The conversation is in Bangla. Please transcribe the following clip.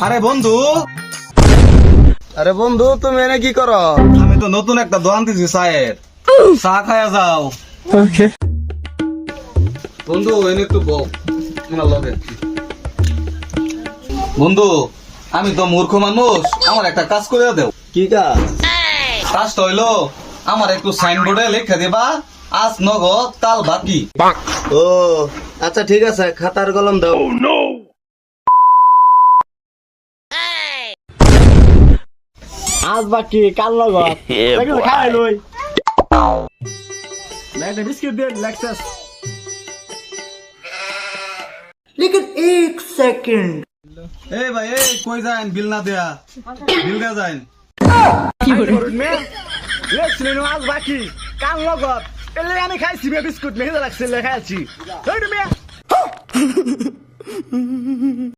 আরে বন্ধু, আরে বন্ধু, তুমি এনে কি করো? আমি তো নতুন একটা দোকান দিছি চায়ের, চা খায়া যাও। বন্ধু এনে একটু বউ তোমার লগে। বন্ধু, আমি তো মূর্খ মানুষ, আমার একটা কাজ করে দেও। কি কাজ? কাজটা হইলো আমার একটু সাইনবোর্ডে লিখে দিবা, আজ নগদ কাল বাকি। ও আচ্ছা ঠিক আছে, খাতার কলম দাও। আজ বাকি কাল লগত খাই লই একটা বিস্কিট দেন লেক্সাস। এই ভাই, এই কই যাইন? বিল না দেয়া, বিল দেয়া যাইন। লেখছিলেন আজ বাকি কাল লগত, এলে আমি খাইছি বিস্কুট মেঘে লাগছে খাইছি।